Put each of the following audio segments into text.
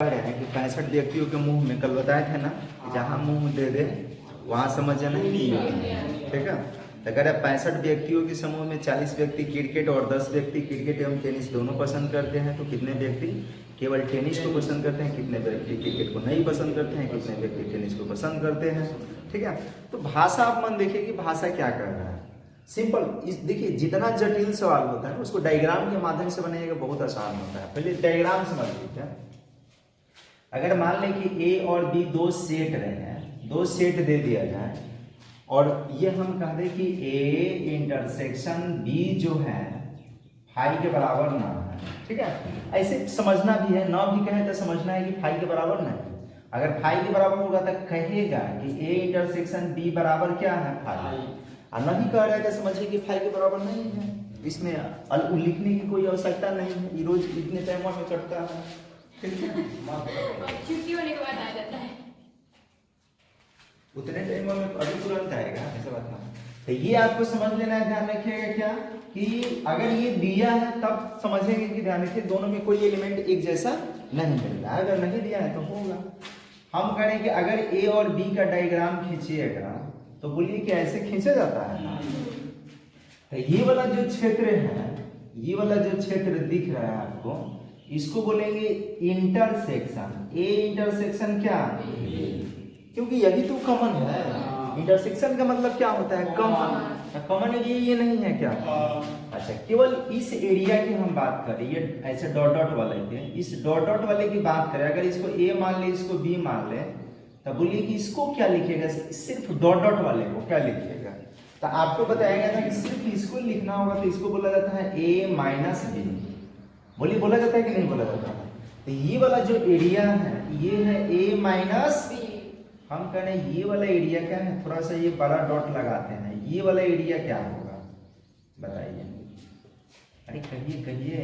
कह रहे हैं कि 65 व्यक्तियों के मुंह में कल बताए थे ना, जहाँ मुंह दे दे वहाँ समझ जाना नहीं है, ठीक है। तो कह रहे 65 व्यक्तियों के समूह में 40 व्यक्ति क्रिकेट और 10 व्यक्ति क्रिकेट एवं टेनिस दोनों पसंद करते हैं, तो कितने व्यक्ति केवल टेनिस को पसंद करते हैं, कितने व्यक्ति क्रिकेट को नहीं पसंद करते हैं, कितने व्यक्ति टेनिस को पसंद करते हैं, ठीक है। तो भाषा आप मन देखिए कि भाषा क्या कर रहा है। सिंपल, इस देखिए जितना जटिल सवाल होता है उसको डायग्राम के माध्यम से बनाइएगा, बहुत आसान होता है। पहले डायग्राम समझ लीजिए। अगर मान लें कि ए और बी दो सेट रहे हैं, दो सेट दे दिया जाए और ये हम कह दें कि ए इंटरसेक्शन बी जो है फाई के बराबर ना है, ठीक है। ऐसे समझना भी है, ना भी कहें तो समझना है कि फाई के बराबर नहीं। अगर फाई के बराबर होगा तो कहेगा कि ए इंटरसेक्शन बी बराबर क्या है, फाई। और नहीं कह रहा है तो समझिए कि फाई के बराबर नहीं है। इसमें लिखने की कोई आवश्यकता नहीं है, ये रोज इतने टाइम में करता है, छुट्टी होने के बाद आ जाता है, उतने टाइम में अभी तुरंत आएगा, ऐसा बात ना। तो ये आपको समझ लेना है, ध्यान रखिएगा क्या कि अगर ये दिया है तब समझेंगे कि ध्यान रखिए दोनों में कोई एलिमेंट एक जैसा नहीं मिल रहा है। अगर नहीं दिया है तो होगा। हम करें कि अगर ए और बी का डायग्राम खींचिएगा तो बोलिए कि ऐसे खींचा जाता है ना। तो ये वाला जो क्षेत्र है, ये वाला जो क्षेत्र दिख रहा है आपको, इसको बोलेंगे इंटरसेक्शन। ए इंटरसेक्शन क्या, क्योंकि यही तो कॉमन है। इंटरसेक्शन का मतलब क्या होता है, कॉमन। कॉमन एरिया ये नहीं है क्या। अच्छा, केवल इस एरिया की हम बात करें, ये ऐसे डॉट डॉट वाले के, इस डॉट डॉट वाले की बात करें, अगर इसको ए मान ले, इसको बी मान ले, तो बोलिए कि इसको क्या लिखिएगा, सिर्फ डॉट डॉट वाले को क्या लिखिएगा। तो आपको बताया गया था कि सिर्फ इसको लिखना होगा, तो इसको बोला जाता है ए माइनस बी। बोलिए बोला जाता है कि नहीं बोला जाता है। तो ये वाला जो एरिया है ये है ए माइनस, हम कह रहे हैं ये वाला एरिया क्या है, थोड़ा सा ये बड़ा डॉट लगाते हैं, ये वाला एरिया क्या होगा बताइए। अरे कहिए कहिए,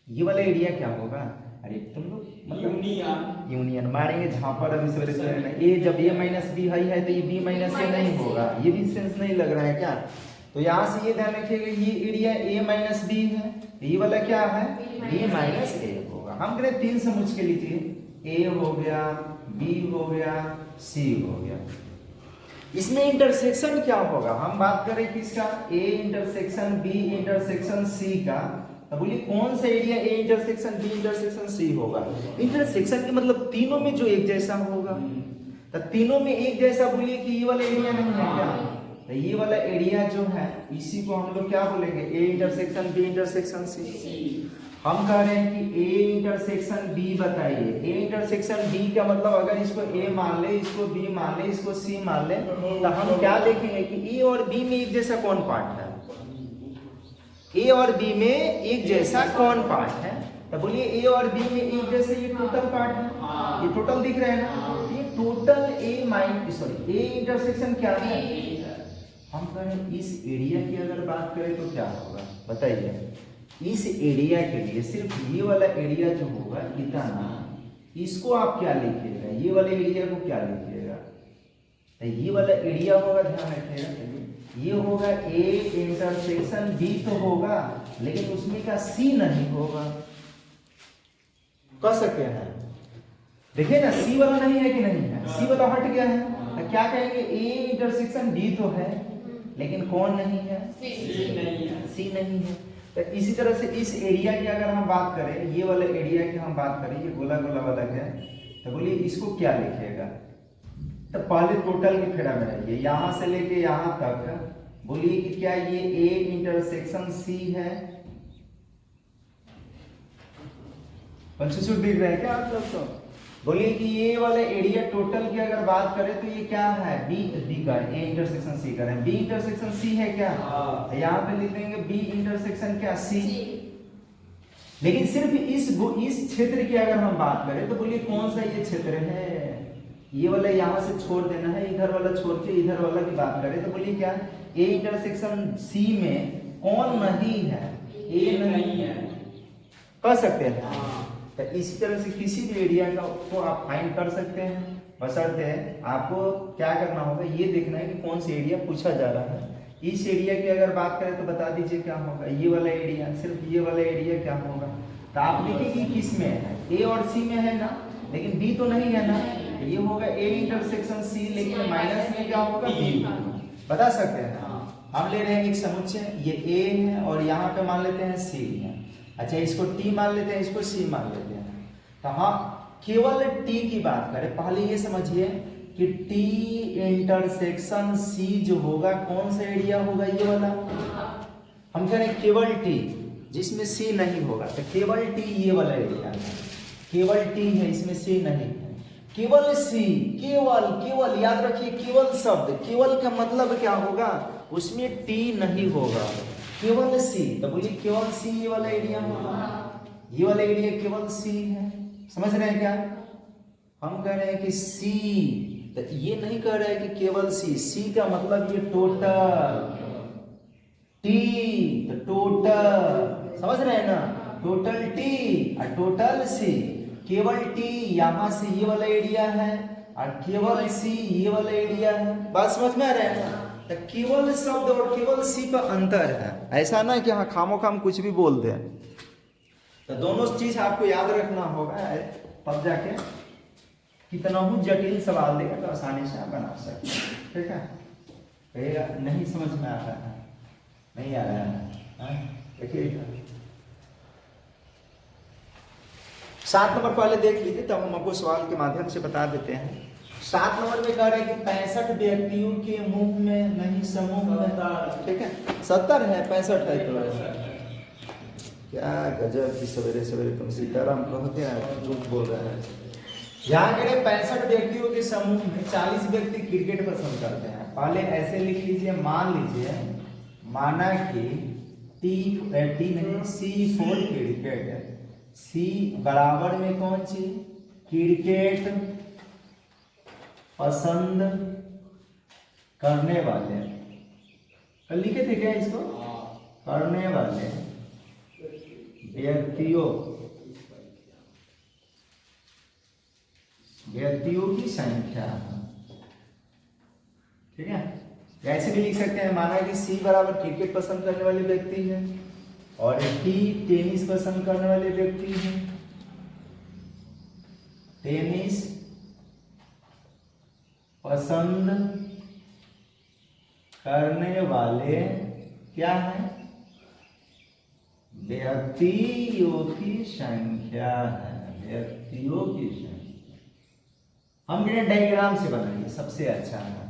ये वाला एरिया क्या होगा। अरे तुम लोग मतलब यूनियन मारेंगे झापर अभी सवेरे। ए जब ए माइनस बी हाई है तो ये बी माइनस ए नहीं होगा, ये भी सेंस नहीं लग रहा है क्या। तो यहाँ से ये ध्यान रखिएगा, ये एरिया ए माइनस बी है, ये वाला क्या है बी माइनस ए होगा। हम करें 3 समझ के लीजिए, ए हो गया, बी हो गया, सी हो गया। इसमें इंटरसेक्शन क्या होगा, हम बात करें किसका, A intersection B intersection C का। तो बोलिए कौन सा area A intersection B intersection C होगा। इंटरसेक्शन के मतलब तीनों में जो एक जैसा होगा। तो तीनों में एक जैसा बोलिए कि ये वाला एरिया नहीं है क्या। तो ये वाला एरिया जो है इसी को हम लोग क्या बोलेंगे, A intersection B intersection C. हम कह रहे हैं कि ए इंटरसेक्शन बी बताइए। ए इंटरसेक्शन बी का मतलब अगर इसको ए मान ले, इसको बी मान ले, इसको सी मान ले, तो हम क्या देखेंगे कि ए और बी में एक जैसा कौन पार्ट है, ए और बी में एक जैसा कौन पार्ट है। तो बोलिए ए और बी में एक जैसे ये टोटल पार्ट है, ये टोटल दिख रहा है ना, ये total A minus sorry A intersection क्या है। हम कहें इस एरिया की अगर बात करें तो क्या होगा बताइए। इस एरिया के लिए सिर्फ ये वाला एरिया जो होगा इतना, इसको आप क्या लिखिएगा, ये वाले एरिया को क्या लिखिएगा। तो ये वाला एरिया होगा, ध्यान रखिएगा, ये होगा ए इंटरसेक्शन बी तो होगा, लेकिन उसमें का सी नहीं होगा। कह सकते हैं, देखिए ना सी वाला नहीं है कि नहीं है, सी वाला हट गया है। तो क्या कहेंगे, ए इंटरसेक्शन बी तो है लेकिन कौन नहीं है, सी नहीं है। तो इसी तरह से इस एरिया की अगर हम बात करें, ये वाले एरिया की हम बात करें, ये गोला गोला वाला है, तो बोलिए इसको क्या लिखिएगा। तो पहले टोटल की फेरा में रहिए, यहां से लेके यहां तक बोलिए कि क्या ये ए इंटरसेक्शन सी है। पंचसूत्र दिख रहा है क्या आप लोग को। बोलिए कि ये वाले एरिया टोटल की अगर बात करें तो ये क्या है, बी का, ए इंटरसेक्शन सी का है, बी इंटरसेक्शन सी है क्या। यहाँ पे लिख देंगे बी इंटरसेक्शन क्या, सी। लेकिन सिर्फ इस क्षेत्र की अगर हम बात करें तो बोलिए कौन सा ये क्षेत्र है, ये वाला यहाँ से छोड़ देना है, इधर वाला छोड़ के इधर वाला की बात करें तो बोलिए क्या, ए इंटरसेक्शन सी में कौन नहीं है, ए नहीं है, कह सकते हैं। तो इसी तरह से किसी भी एरिया का को आप फाइंड कर सकते हैं, बशर्ते आपको क्या करना होगा, ये देखना है कि कौन सा एरिया पूछा जा रहा है। इस एरिया की अगर बात करें तो बता दीजिए क्या होगा, ये वाला एरिया, सिर्फ ये वाला एरिया क्या होगा। तो आप देखिए कि किस में है, ए और सी में है ना, लेकिन बी तो नहीं है ना, ये होगा ए इंटरसेक्शन सी, लेकिन माइनस में क्या होगा बी। बता सकते हैं ना, हम ले रहे हैं एक समुच्चय, ये ए है और यहाँ पे मान लेते हैं सी है। अच्छा इसको टी मान लेते हैं, इसको सी मान लेते हैं। तो हाँ केवल टी की बात करें, पहले ये समझिए कि टी इंटरसेक्शन सी जो होगा कौन सा एरिया होगा, ये वाला। हम कह रहे हैं केवल टी जिसमें सी नहीं होगा, तो केवल टी ये वाला एरिया है, केवल टी है इसमें सी नहीं है। केवल सी, केवल केवल याद रखिए, केवल शब्द, केवल का मतलब क्या होगा, उसमें टी नहीं होगा, केवल सी। तो बोलिए केवल सी ये वाला एरिया होगा, ये वाला एरिया केवल सी है। समझ रहे हैं क्या? हम कह रहे हैं कि सी, तो ये नहीं कह रहे हैं कि केवल सी, सी का मतलब ये टोटल, टी तो टोटल, समझ रहे हैं ना, टोटल टी और टोटल सी। केवल टी यहां से ये वाला एरिया है और केवल सी ये वाला एरिया है। बात समझ में आ रहा है ना? तो केवल शब्द और केवल सी का अंतर है, ऐसा ना कि हाँ खामो खाम कुछ भी बोल दे। तो दोनों चीज आपको याद रखना होगा, तब जाके कितना हूँ जटिल सवाल देगा तो आसानी से आप बना सकते हैं। ठीक है, कहेगा नहीं समझ में आ रहा है, नहीं आ रहा है, देखिए 7 नंबर पहले देख लीजिए, तब हम आपको सवाल के माध्यम से बता देते हैं। 7 नंबर में कह रहे हैं कि 65 व्यक्तियों के मुंह में नहीं समूह में, ठीक है 70 है 65 है, तो क्या गजब की सवेरे सवेरे तुम सीताराम कहते हैं, झूठ बोल रहे हैं। यहाँ कह रहे 65 व्यक्तियों के समूह में 40 व्यक्ति क्रिकेट पसंद करते हैं। पहले ऐसे लिख लीजिए, मान लीजिए माना कि टी नहीं C4 क्रिकेट है, सी बराबर में कौन सी क्रिकेट पसंद करने वाले, लिखे थे क्या इसको, करने वाले व्यक्तियों की संख्या, ठीक है। ऐसे भी लिख सकते हैं, माना कि सी बराबर क्रिकेट पसंद करने वाले व्यक्ति है और टी टेनिस पसंद करने वाले व्यक्ति हैं, टेनिस पसंद करने वाले क्या है, व्यक्तियों की संख्या है, व्यक्तियों की संख्या। हम डायग्राम से बनाएंगे सबसे अच्छा है।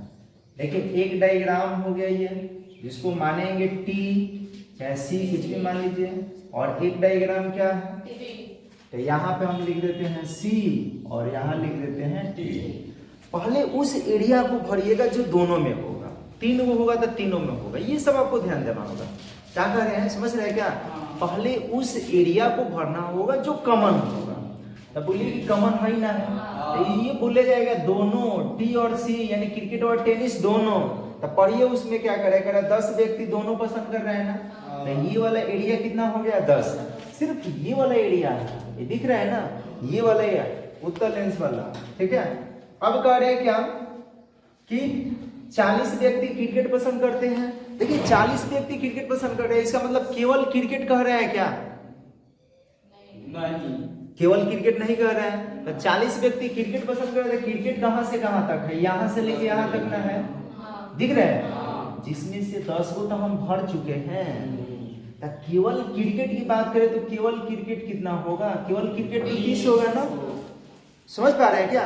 देखिए एक डायग्राम हो गया ये, जिसको मानेंगे टी चाहे सी कुछ भी मान लीजिए, और एक डायग्राम क्या है, तो यहाँ पे हम लिख देते हैं सी और यहाँ लिख देते हैं टी। पहले उस एरिया को भरिएगा जो दोनों में होगा, 3 वो होगा तो तीनों में होगा, ये सब आपको ध्यान देना होगा। क्या कर रहे हैं, समझ रहे हैं क्या? पहले उस एरिया को भरना होगा जो कॉमन होगा। तब बोलिए कि कॉमन है ना, तो ये बोले जाएगा दोनों टी और सी, यानी क्रिकेट और टेनिस दोनों। तो पढ़िए उसमें क्या करेगा, 10 व्यक्ति दोनों पसंद कर रहे हैं ना, तो ये वाला एरिया कितना हो गया 10, सिर्फ ये वाला एरिया है, ये दिख रहा है ना, ये वाला एरिया उत्तर लेंस वाला, ठीक है। अब कह रहे हैं क्या कि 40 व्यक्ति क्रिकेट पसंद करते हैं। देखिए 40 व्यक्ति क्रिकेट पसंद कर रहे हैं, इसका मतलब केवल क्रिकेट कह रहा है क्या? नहीं, केवल क्रिकेट नहीं कह रहा है। तो 40 व्यक्ति क्रिकेट पसंद कर रहे हैं, क्रिकेट कहां से कहां तक है, यहां से लेके यहां तक ना है, दिख रहा है, जिसमें से 10 को तो हम भर चुके हैं। तो केवल क्रिकेट की बात करें तो केवल क्रिकेट कितना होगा, केवल क्रिकेट 30 होगा ना, समझ पा रहे हैं क्या?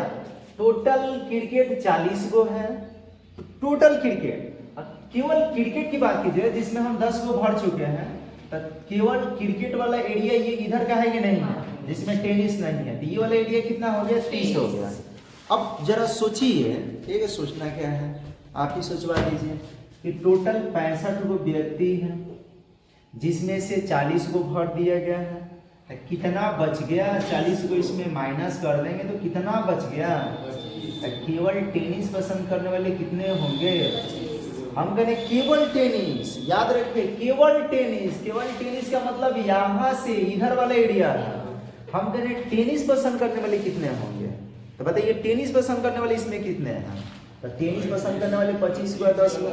टोटल क्रिकेट 40 को है, टोटल क्रिकेट, केवल क्रिकेट की बात कीजिए जिसमें हम 10 को भर चुके हैं, तो केवल क्रिकेट वाला एरिया ये इधर का है कि नहीं है, जिसमें टेनिस नहीं है, तो ये वाला एरिया कितना हो गया 30 हो गया। अब जरा सोचिए, एक सोचना क्या है, आप ही सोचवा दीजिए कि टोटल 65 को व्यक्ति है, जिसमें से 40 को भर दिया गया है, तो कितना बच गया, 40 को इसमें माइनस कर देंगे तो कितना बच गया, तो केवल टेनिस पसंद करने वाले कितने होंगे, हम कहें केवल टेनिस, याद रखिए केवल टेनिस, केवल टेनिस का मतलब यहाँ से इधर वाला एरिया है। हम कहें टेनिस पसंद करने वाले कितने होंगे, तो बताइए टेनिस पसंद करने वाले इसमें कितने हैं, तो टेनिस पसंद करने वाले 25 को 10 को,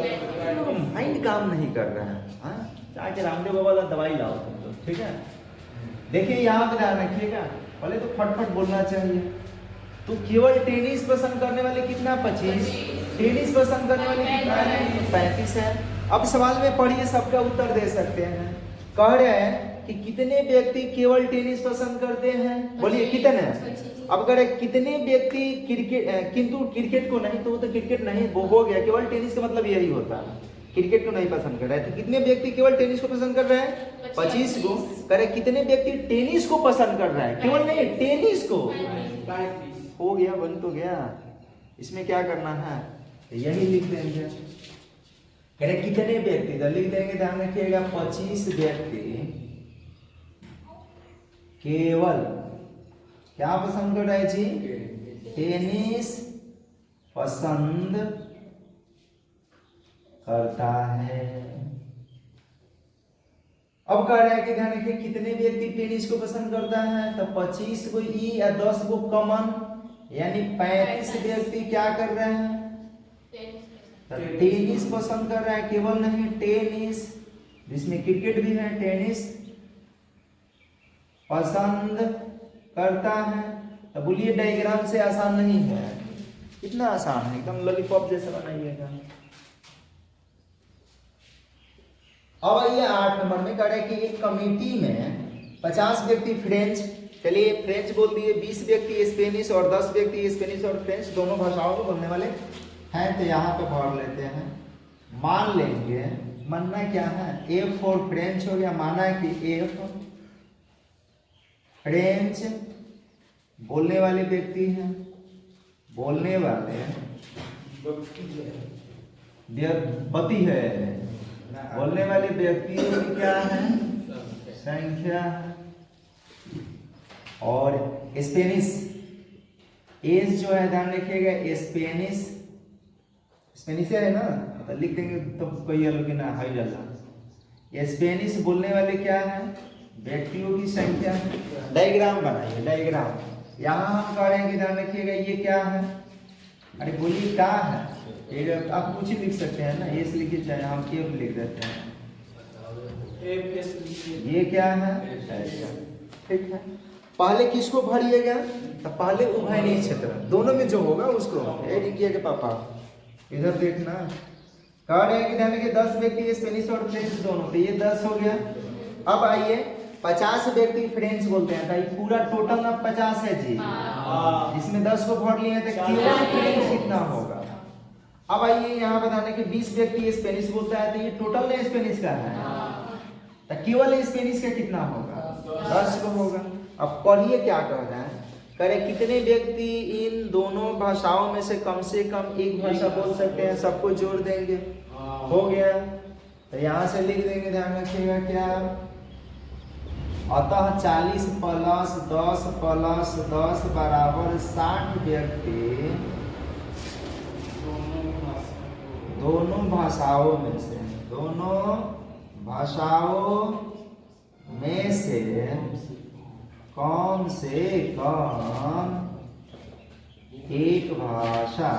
माइंड काम नहीं कर रहा है, जाके रामदेव बाबा वाला दवाई लाओ तुम लोग, ठीक है। देखिए यहाँ पे ध्यान रखिएगा, पहले तो फटफट बोलना चाहिए। तो केवल टेनिस पसंद करने वाले कितना 25, टेनिस पसंद करने वाले कितना है 35 है। अब सवाल में पढ़िए, सबका उत्तर दे सकते हैं। कह रहे हैं कि कितने व्यक्ति केवल टेनिस पसंद करते हैं, बोलिए कितने। अब कह रहे कितने व्यक्ति क्रिकेट, किंतु क्रिकेट को नहीं, तो क्रिकेट नहीं वो हो गया, केवल टेनिस का मतलब यही होता है, क्रिकेट को नहीं पसंद कर रहे हैं। तो कितने व्यक्ति केवल टेनिस को पसंद कर रहे हैं 25 को। कह रहे कितने व्यक्ति टेनिस को पसंद कर रहे हैं, केवल नहीं टेनिस को, हो गया, बन तो गया। इसमें क्या करना है, यही लिख देंगे। कह रहे कितने व्यक्ति, तो लिख देंगे, ध्यान रखिएगा 25 व्यक्ति केवल क्या पसंद कर रहे हैं जी, टेनिस पसंद करता है। अब कह रहे हैं कि ध्यान रखिए कितने व्यक्ति टेनिस को पसंद करता है, तो 25 को ई या 10 को कॉमन, यानी 35 व्यक्ति क्या कर रहे हैं, टेनिस पसंद कर रहे हैं, केवल नहीं टेनिस, जिसमें क्रिकेट भी है, टेनिस पसंद करता है। तो बोलिए डायग्राम से आसान नहीं है, कितना आसान है, एकदम लॉलीपॉप जैसा बनाइएगा। अब ये 8 नंबर में कह रहे हैं कि एक कमेटी में 50 व्यक्ति फ्रेंच, चलिए फ्रेंच बोल दिए, 20 व्यक्ति स्पेनिश और 10 व्यक्ति स्पेनिश और फ्रेंच दोनों भाषाओं को बोलने वाले हैं। तो यहाँ पे भर लेते हैं, मान लेंगे, मानना क्या है, F फॉर फ्रेंच हो गया, माना है कि F फ्रेंच बोलने वाले व्यक्ति हैं, बोलने वाले व्यक्ति है, बोलने वाले व्यक्तियों की क्या है संख्या, और स्पेनिश एज जो है ध्यान रखिएगा, स्पेनिश स्पेनिश है ना, तो लिख देंगे तो कोई अलग ना हाई डालना। ये स्पेनिश बोलने वाले क्या है, व्यक्तियों की संख्या। डायग्राम बनाइए, डायग्राम। यहाँ हम कह रहे हैं कि ध्यान रखिएगा ये क्या है, अरे बोलिए क्या है, एक आप कुछ ही लिख सकते हैं ना, ये से लिखिए, चाहे हम एफ लिख देते हैं, ये क्या है, ठीक है। पहले किसको भरिएगा, तो पहले उभयनिष्ठ क्षेत्र, दोनों में जो होगा उसको ये लिखिएगा। पापा इधर देखना, कह रहे हैं कि ध्यान रखिए 10 व्यक्ति स्पेनिश और फ्रेंच दोनों, तो ये 10 हो गया। अब आइए 50 व्यक्ति फ्रेंच बोलते हैं, तो ये पूरा टोटल ना 50 है जी, जिसमें 10 को भर लिए तो केवल फ्रेंच कितना होगा। अब आइए यहाँ बताने कि 20 व्यक्ति स्पेनिश बोलता है, तो ये टोटल ना स्पेनिश का है, तो केवल स्पेनिश का कितना होगा, 10 को होगा। अब पढ़िए क्या कह रहा है, करे कितने व्यक्ति इन दोनों भाषाओं में से कम एक भाषा बोल सकते हैं, सबको जोड़ देंगे, हो गया। तो यहाँ से लिख देंगे, ध्यान रखिएगा क्या, अतः 40 प्लस 10 प्लस 10 बराबर 60 व्यक्ति दोनों भाषाओं में से कम एक भाषा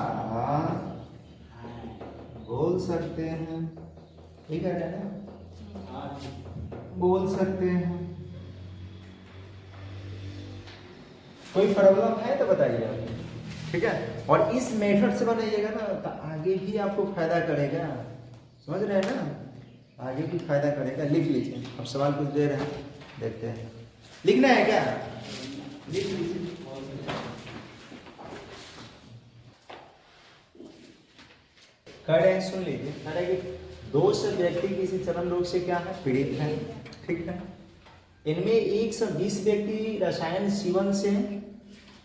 बोल सकते हैं, ठीक है ना, बोल सकते हैं। कोई प्रॉब्लम है तो बताइए, ठीक है। और इस मेथड से बनाइएगा ना, तो आगे भी आपको फायदा करेगा, समझ रहे हैं ना, आगे भी फायदा करेगा। लिख लीजिए, अब सवाल कुछ दे रहे हैं, देखते हैं, लिखना है क्या, लिख लीजिए। कह रहे हैं, सुन लीजिए, कह रहे हैं कि 200 व्यक्ति किसी चरम रोग से क्या है, पीड़ित है, ठीक है। इनमें 120 व्यक्ति रसायन C1 से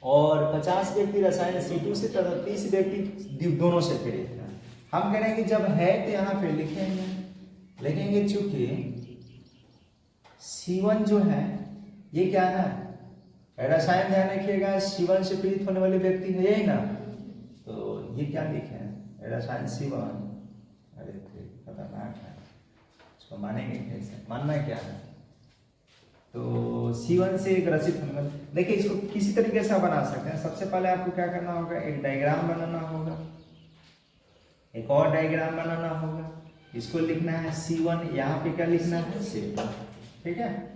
और 50 व्यक्ति रसायन C2 से तथा 30 व्यक्ति दोनों से पीड़ित है। हम कह रहे हैं कि जब है तो यहाँ पे लिखेंगे, चूंकि C1 जो है ये क्या है, रसायन, ध्यान रखिएगा C1 से पीड़ित होने वाले व्यक्ति है, यही ना, तो ये क्या लिखे हैं, रसायन C1, अरे खतरनाक है, इसको मानेंगे कैसे, मानना क्या है, तो C1 से ग्रसित होने वाले, देखिए इसको किसी तरीके से बना सकते हैं। सबसे पहले आपको क्या करना होगा, एक डायग्राम बनाना होगा, एक और डायग्राम बनाना होगा, इसको लिखना है C1, यहाँ पे क्या लिखना है C2, ठीक है।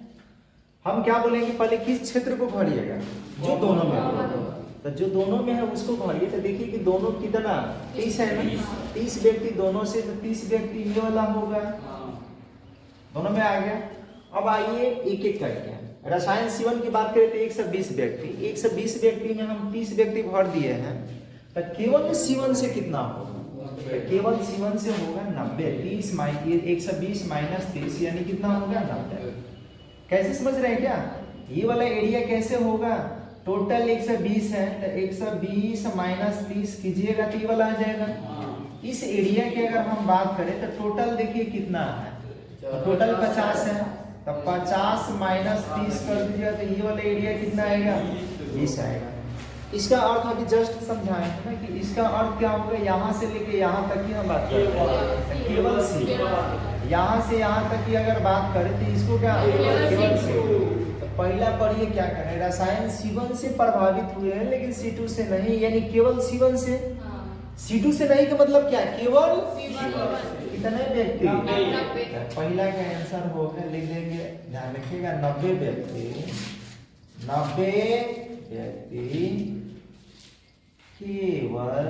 हम क्या बोलेंगे, पहले किस क्षेत्र को भरिएगा, जो दोनों में होगा। तो जो दोनों में है उसको भरिए। तो देखिए कि दोनों कितना 30 है ना, 30 व्यक्ति दोनों से, तो 30 व्यक्ति ये वाला होगा, दोनों में आ गया। अब आइए एक एक करके रसायन C1 की बात करें तो 120 व्यक्ति, 120 व्यक्ति में हम 30 व्यक्ति भर दिए हैं, तो केवल C1 से कितना होगा, तो केवल C1 से होगा 90। 30 120 माइनस 30 यानी कितना होगा 90। कैसे समझ रहे हैं क्या, ये वाला एरिया कैसे होगा, टोटल 120 है तो 120 माइनस 30 कीजिएगा तो ये वाला आ जाएगा। इस एरिया की अगर हम बात करें तो टोटल देखिए कितना है, तो टोटल 50 है, तो 50 माइनस 30 कर दीजिएगा तो ये वाला एरिया कितना आएगा, 20 आएगा। इसका अर्थ अभी जस्ट समझाए हैं ना कि इसका अर्थ क्या होगा, यहाँ से लेके यहाँ तक की हम बात करें केवल C, यहाँ से यहाँ तक की अगर बात करें तो इसको क्या केवल C। तो पहला पढ़िए क्या करें, रसायन C1 से प्रभावित हुए हैं लेकिन C2 से नहीं, यानी केवल C1 से, C2 से नहीं का मतलब क्या, केवल कितने व्यक्ति, पहला का आंसर होगा, लिख देंगे, ध्यान रखिएगा 90 व्यक्ति, 90 व्यक्ति केवल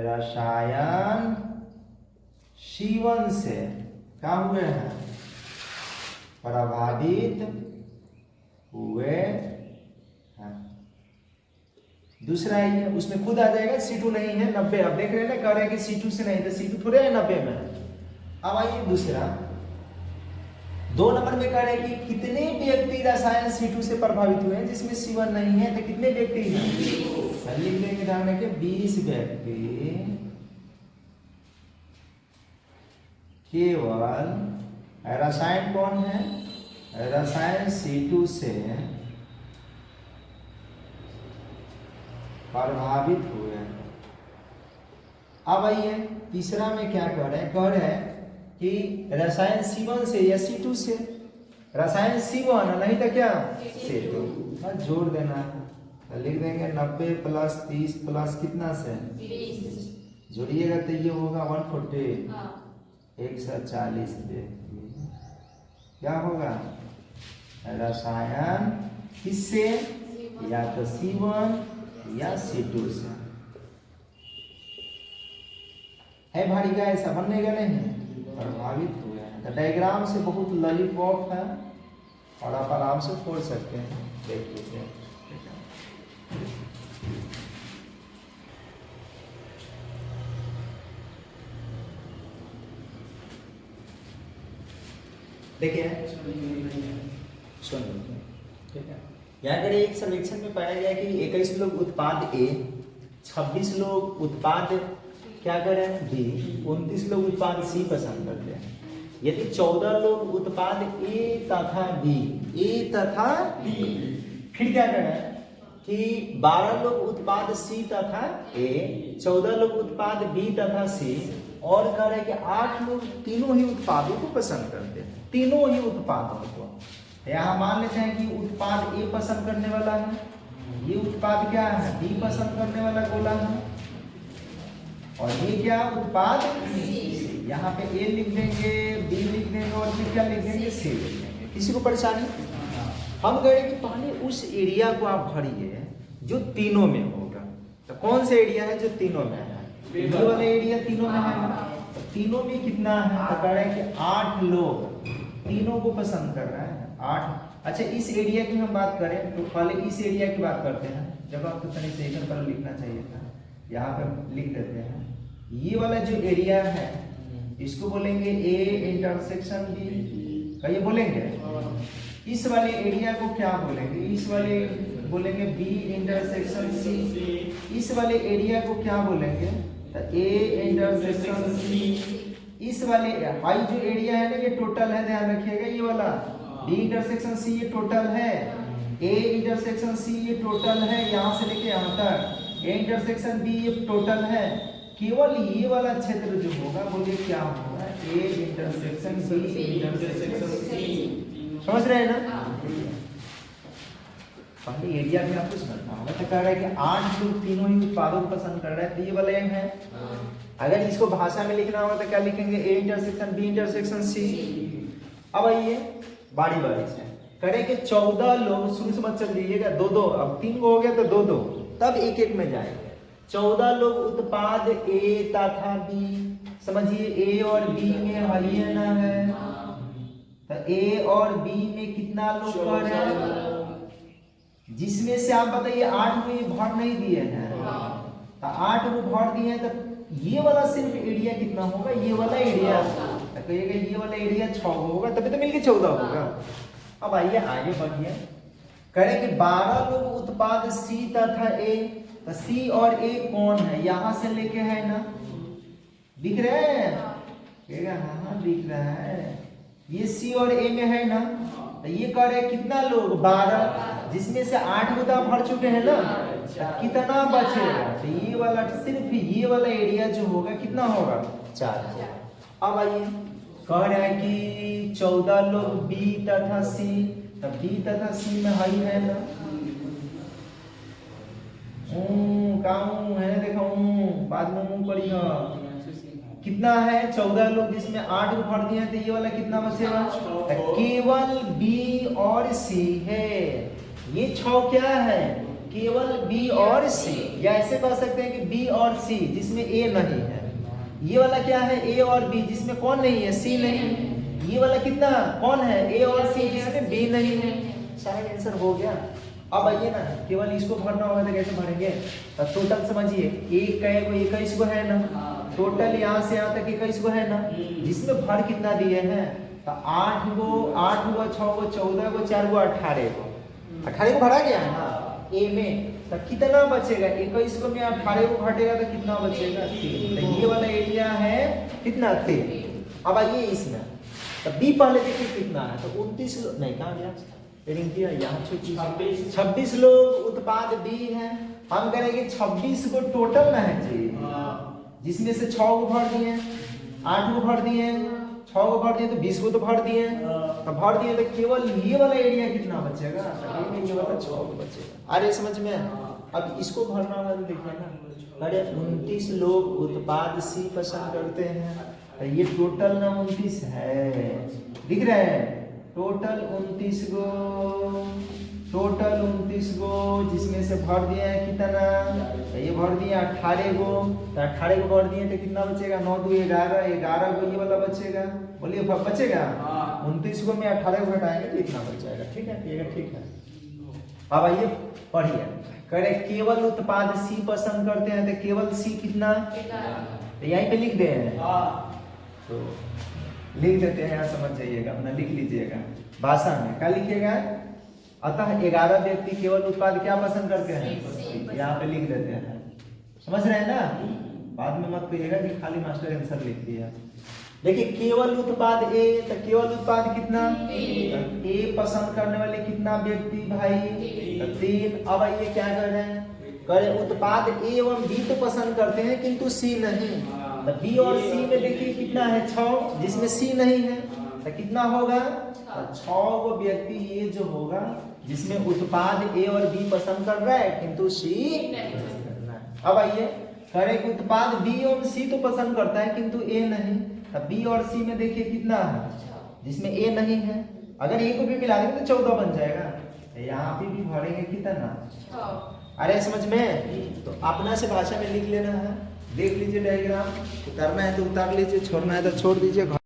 रसायन C1 से क्या हुए हैं, प्रभावित हुए हैं। दूसरा ही है, उसमें खुद आ जाएगा C2 नहीं है 90। अब देख रहे हैं ना, कह रहे हैं कि C2 से नहीं, तो C2 थोड़े है 90 में। अब आइए दूसरा, 2 नंबर में कह रहे हैं कि कितने व्यक्ति रसायन C2 से प्रभावित हुए हैं, जिसमें C1 नहीं है, तो कितने व्यक्ति हैं, लिख देंगे, ध्यान रखिए 20 व्यक्ति केवल रसायन कौन है, रसायन C2 से प्रभावित हुए। अब आइए तीसरा में क्या कह रहे हैं, कह रहे हैं कि रसायन C1 से या C2 से, रसायन C1 नहीं तो क्या C2, बस जोड़ देना है, तो लिख देंगे 90 प्लस 30 प्लस कितना से 20, जोड़िएगा तो ये होगा 140, 140 क्या होगा, रसायन किससे, या तो C1 या C2 से। है भारी का ऐसा बनने का नहीं, प्रभावित हुए हैं। तो डायग्राम से बहुत लॉलीपॉप है और आप आराम से खोल सकते हैं, देख लीजिए। देखिए सुन, ठीक है, यहाँ पर एक सर्वेक्षण में पाया गया कि 21 लोग उत्पाद A, 26 लोग उत्पाद क्या करें B, 29 लोग उत्पाद C पसंद करते हैं। यदि 14 लोग उत्पाद A तथा B, फिर क्या करें कि 12 लोग उत्पाद C तथा A, 14 लोग उत्पाद B तथा C, और कह रहे हैं कि 8 लोग तीनों ही उत्पादों को पसंद करते हैं, तीनों ही उत्पादों को। यहाँ मान लेते हैं कि उत्पाद A पसंद करने वाला है, ये उत्पाद क्या है B पसंद करने वाला गोला है, और ये क्या उत्पाद C। यहाँ पे A लिख देंगे, B लिख देंगे और फिर क्या लिख देंगे C लिख देंगे। किसी को परेशानी, हम कह रहे हैं कि पहले उस एरिया को आप भरिए जो तीनों में होगा। तो कौन सा एरिया है जो तीनों में है, ये वाला एरिया तीनों में है। तो तीनों में कितना है, तो कह रहे हैं कि 8 लोग तीनों को पसंद कर रहे हैं, 8। अच्छा इस एरिया की हम बात करें तो पहले इस एरिया की बात करते हैं, जब आपको तनिक से एक पर लिखना चाहिए था, यहाँ पर लिख देते हैं। ये वाला जो एरिया है इसको बोलेंगे A इंटरसेक्शन B, कहिए बोलेंगे। इस वाले एरिया को क्या बोलेंगे, इस वाले बोलेंगे B इंटरसेक्शन C। इस वाले एरिया को क्या बोलेंगे, तो A इंटरसेक्शन C। इस वाले हाई जो एरिया है ना, ये टोटल है, ध्यान रखिएगा, ये वाला B इंटरसेक्शन C ये टोटल है, A इंटरसेक्शन C ये टोटल है, यहाँ से लेके यहाँ तक A इंटरसेक्शन B ये टोटल है। केवल ये वाला क्षेत्र जो होगा बोलिए क्या होगा, A intersection B intersection C। समझ रहे हैं ना, पहले एरिया में आपको समझना होगा। तो कह रहा है कि 8 लोग तीनों ही उत्पादों को पसंद कर रहे हैं, तो ये वाला एम है। अगर इसको भाषा में लिखना होगा तो क्या लिखेंगे, A intersection B intersection C। अब आइए बारी बारी से करें कि 14 लोग, शुरू से मत चल दीजिएगा, 2-2, अब 3 हो गया तो 2-2, तब एक एक में जाएंगे। 14 लोग उत्पाद ए तथा बी, समझिए ए और बी में हरिय न है, तो ए और बी में कितना लोग कर रहे हैं, जिसमें से आप बताइए 8 को ये भर नहीं दिए हैं, तो 8 को भर दिए हैं, तो ये वाला सिर्फ एरिया कितना होगा, ये वाला एरिया, तो कहिएगा ये वाला एरिया 6 होगा, तभी तो मिलके 14 होगा। अब आइए आगे बढ़िए, करें कि 12 लोग उत्पाद सी तथा ए, तो सी और ए कौन है, यहां से लेके है ना, दिख रहे हैं, कहेगा हाँ दिख रहा है, ये सी और ए में है ना, तो ये कह रहे कितना लोग 12, जिसमें से 8 को तो भर चुके हैं ना, कितना बचेगा, तो ये वाला सिर्फ ये वाला एरिया जो होगा कितना होगा, 4। अब आइए कह रहे हैं कि 14 लोग बी तथा सी, तब बी तथा सी में हाई है ना, है देखो बाद में मुंह पड़ी कितना है 14 लोग, जिसमें 8 को भर दिए हैं, तो ये वाला कितना बचेगा, केवल बी और सी है, ये 6 क्या है, केवल बी और सी, या ऐसे कह सकते हैं कि बी और सी जिसमें ए नहीं है, ये वाला क्या है ए और बी जिसमें कौन नहीं है, सी नहीं है, ये वाला कितना कौन है, ए और सी जिसमें बी नहीं है, सारा आंसर हो गया। अब आइए ना, केवल इसको भरना होगा तो कैसे भरेंगे, तो टोटल समझिए, एक का 21 को है ना, टोटल यहाँ से यहाँ तक 21 को है ना, जिसमें भर कितना दिए हैं, तो 8 को 6 को 14 को 4 को 18 को भरा गया है ना ए में, तो कितना बचेगा, 21 को में 18 को घटेगा तो कितना बचेगा, 3, तो ये वाला एरिया है कितना, 3। अब आइए इसमें, तो बी पहले देखिए कितना है, तो 29 नहीं कहा गया, 26 लोग उत्पाद बी है, हम करेंगे 26 को टोटल ना है जी, जिसमें से 6 को भर दिए, 8 को भर दिए, 6 को भर दिए, तो 20 को तो भर दिए, तो भर दिए, तो केवल ये वाला एरिया कितना बचेगा, ये वाला 6 को बचेगा। अरे समझ में, अब इसको भरना होगा तो देखिए ना, अरे 29 लोग उत्पाद सी पसंद करते हैं, तो ये टोटल ना 29 है, दिख रहे हैं, टोटल 29 गो, जिसमें से भर दिए हैं कितना, तो ये भर दिए 18 गो, तो 18 को भर दिए तो कितना बचेगा, 9 2 11, 11 को ये वाला बचेगा, बोलिए बचेगा, 29 को में 18 को घटाएंगे तो इतना बच जाएगा, ठीक है, ठीक है। अब आइए पढ़िए, करे केवल उत्पाद सी पसंद करते हैं, तो केवल सी कितना, तो यहीं पे लिख दे हैं, तो लिख देते हैं, यहाँ समझ जाइएगा, अपना लिख लीजिएगा, भाषा में क्या लिखिएगा, अतः 11 व्यक्ति केवल उत्पाद क्या पसंद करते हैं, यहाँ पे लिख देते हैं, समझ रहे हैं ना, बाद में मत कहिएगा कि खाली मास्टर आंसर लिख दिया। देखिए केवल उत्पाद ए, तो केवल उत्पाद कितना, ए पसंद करने वाले कितना व्यक्ति भाई, 3। अब आइए क्या कर रहे हैं, करे उत्पाद ए एवं बी तो पसंद करते हैं किंतु सी नहीं, तो बी और सी में देखिए कितना है 6, जिसमें सी नहीं है, तो कितना होगा, तो 6 को व्यक्ति ये जो होगा जिसमें उत्पाद ए और बी पसंद कर रहा है किंतु सी नहीं करना है। अब आइए करें उत्पाद बी और सी तो पसंद करता है किंतु ए नहीं, तो बी और सी में देखिए कितना है, जिसमें ए नहीं है, अगर ए को भी मिला देंगे तो 14 बन जाएगा, तो यहाँ पे भी भरेंगे कितना, अरे समझ में, तो अपना से भाषा में लिख लेना है, देख लीजिए डायग्राम, उतारना है तो उतार लीजिए, छोड़ना है तो छोड़ दीजिए।